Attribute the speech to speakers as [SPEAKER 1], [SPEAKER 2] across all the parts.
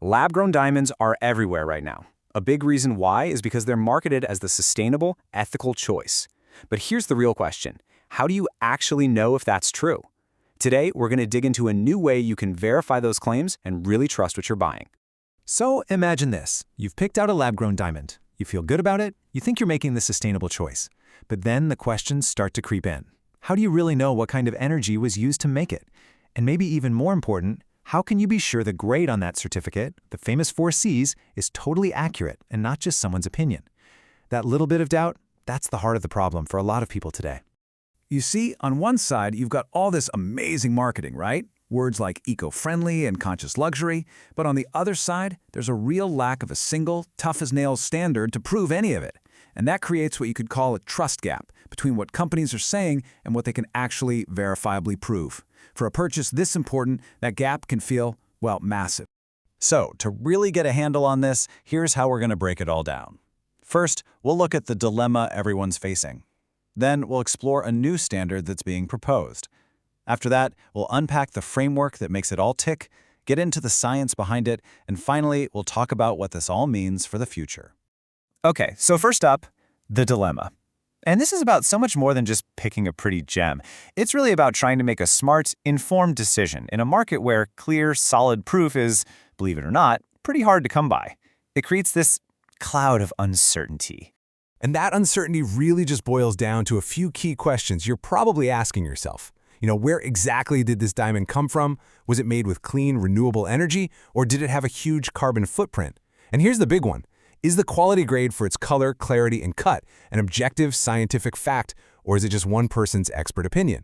[SPEAKER 1] Lab-grown diamonds are everywhere right now. A big reason why is because they're marketed as the sustainable, ethical choice. But here's the real question. How do you actually know if that's true? Today, we're going to dig into a new way you can verify those claims and really trust what you're buying.
[SPEAKER 2] So imagine this. You've picked out a lab-grown diamond. You feel good about it. You think you're making the sustainable choice. But then the questions start to creep in. How do you really know what kind of energy was used to make it? And maybe even more important, how can you be sure the grade on that certificate, the famous 4 Cs, is totally accurate and not just someone's opinion? That little bit of doubt, that's the heart of the problem for a lot of people today.
[SPEAKER 3] You see, on one side, you've got all this amazing marketing, right? Words like eco-friendly and conscious luxury. But on the other side, there's a real lack of a single, tough-as-nails standard to prove any of it. And that creates what you could call a trust gap between what companies are saying and what they can actually verifiably prove. For a purchase this important, that gap can feel, well, massive.
[SPEAKER 4] So, to really get a handle on this, here's how we're going to break it all down. First, we'll look at the dilemma everyone's facing. Then, we'll explore a new standard that's being proposed. After that, we'll unpack the framework that makes it all tick, get into the science behind it, and finally, we'll talk about what this all means for the future.
[SPEAKER 1] Okay, so first up, the dilemma. And this is about so much more than just picking a pretty gem. It's really about trying to make a smart, informed decision in a market where clear, solid proof is, believe it or not, pretty hard to come by. It creates this cloud of uncertainty.
[SPEAKER 2] And that uncertainty really just boils down to a few key questions you're probably asking yourself. Where exactly did this diamond come from? Was it made with clean, renewable energy? Or did it have a huge carbon footprint? And here's the big one. Is the quality grade for its color, clarity, and cut an objective scientific fact, or is it just one person's expert opinion?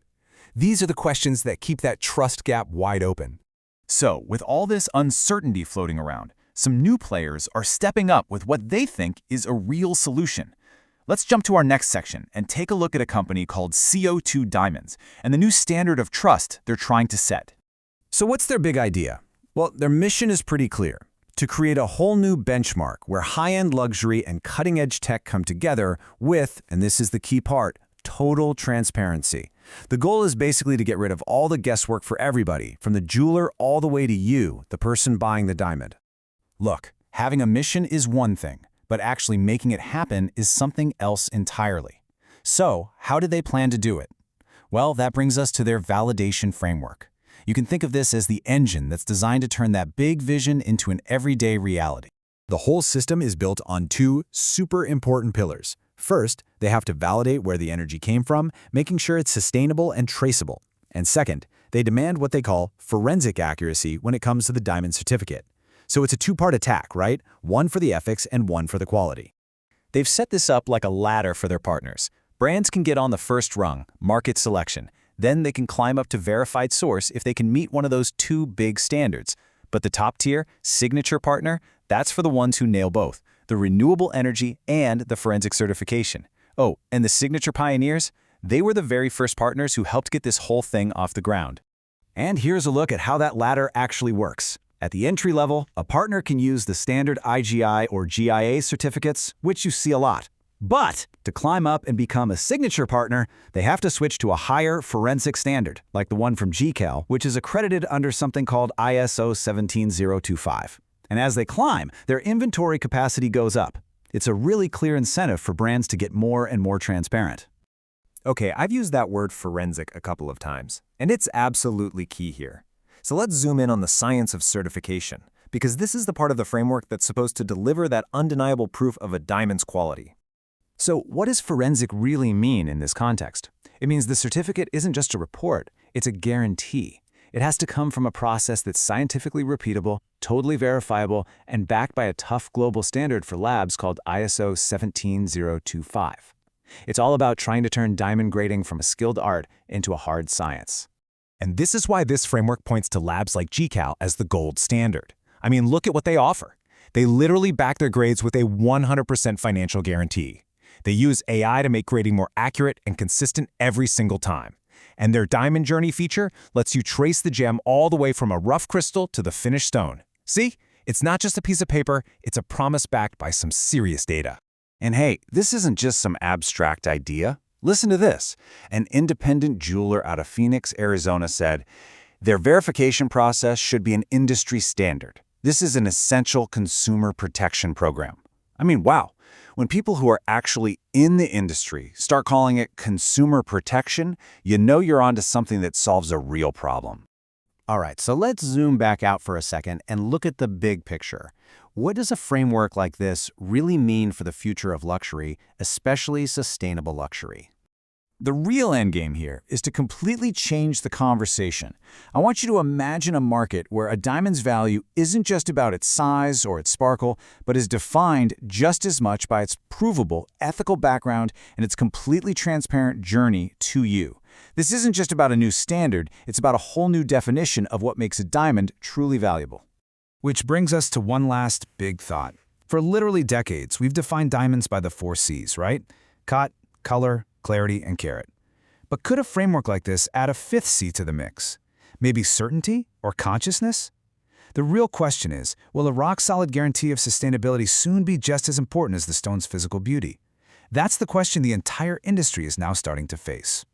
[SPEAKER 2] These are the questions that keep that trust gap wide open.
[SPEAKER 4] So, with all this uncertainty floating around, some new players are stepping up with what they think is a real solution. Let's jump to our next section and take a look at a company called CO2 Diamonds and the new standard of trust they're trying to set.
[SPEAKER 3] So what's their big idea? Well, their mission is pretty clear. To create a whole new benchmark where high-end luxury and cutting-edge tech come together with, and this is the key part, total transparency. The goal is basically to get rid of all the guesswork for everybody, from the jeweler all the way to you, the person buying the diamond.
[SPEAKER 4] Look, having a mission is one thing, but actually making it happen is something else entirely. So, how did they plan to do it? Well, that brings us to their validation framework. You can think of this as the engine that's designed to turn that big vision into an everyday reality.
[SPEAKER 3] The whole system is built on 2 super important pillars. First, they have to validate where the energy came from, making sure it's sustainable and traceable. And second, they demand what they call forensic accuracy when it comes to the diamond certificate. So it's a 2-part attack, right? One for the ethics and one for the quality.
[SPEAKER 4] They've set this up like a ladder for their partners. Brands can get on the first rung, market selection. Then they can climb up to verified source if they can meet one of those 2 big standards. But the top tier, signature partner, that's for the ones who nail both, the renewable energy and the forensic certification. Oh, and the signature pioneers? They were the very first partners who helped get this whole thing off the ground.
[SPEAKER 3] And here's a look at how that ladder actually works. At the entry level, a partner can use the standard IGI or GIA certificates, which you see a lot. But to climb up and become a signature partner, they have to switch to a higher forensic standard, like the one from GCal, which is accredited under something called ISO-17025. And as they climb, their inventory capacity goes up. It's a really clear incentive for brands to get more and more transparent.
[SPEAKER 5] Okay, I've used that word forensic a couple of times, and it's absolutely key here. So let's zoom in on the science of certification, because this is the part of the framework that's supposed to deliver that undeniable proof of a diamond's quality.
[SPEAKER 1] So what does forensic really mean in this context? It means the certificate isn't just a report, it's a guarantee. It has to come from a process that's scientifically repeatable, totally verifiable, and backed by a tough global standard for labs called ISO-17025. It's all about trying to turn diamond grading from a skilled art into a hard science.
[SPEAKER 2] And this is why this framework points to labs like GCal as the gold standard. I mean, look at what they offer. They literally back their grades with a 100% financial guarantee. They use AI to make grading more accurate and consistent every single time. And their Diamond Journey feature lets you trace the gem all the way from a rough crystal to the finished stone. See? It's not just a piece of paper, it's a promise backed by some serious data.
[SPEAKER 4] And hey, this isn't just some abstract idea. Listen to this. An independent jeweler out of Phoenix, Arizona said, their verification process should be an industry standard.
[SPEAKER 1] This is an essential consumer protection program. I mean, wow. When people who are actually in the industry start calling it consumer protection, you know you're onto something that solves a real problem.
[SPEAKER 4] All right, so let's zoom back out for a second and look at the big picture. What does a framework like this really mean for the future of luxury, especially sustainable luxury?
[SPEAKER 3] The real endgame here is to completely change the conversation. I want you to imagine a market where a diamond's value isn't just about its size or its sparkle, but is defined just as much by its provable, ethical background and its completely transparent journey to you. This isn't just about a new standard, it's about a whole new definition of what makes a diamond truly valuable.
[SPEAKER 2] Which brings us to one last big thought. For literally decades, we've defined diamonds by the 4 C's, right? Cut, color, clarity, and carat. But could a framework like this add a 5th C to the mix? Maybe certainty or consciousness? The real question is, will a rock-solid guarantee of sustainability soon be just as important as the stone's physical beauty? That's the question the entire industry is now starting to face.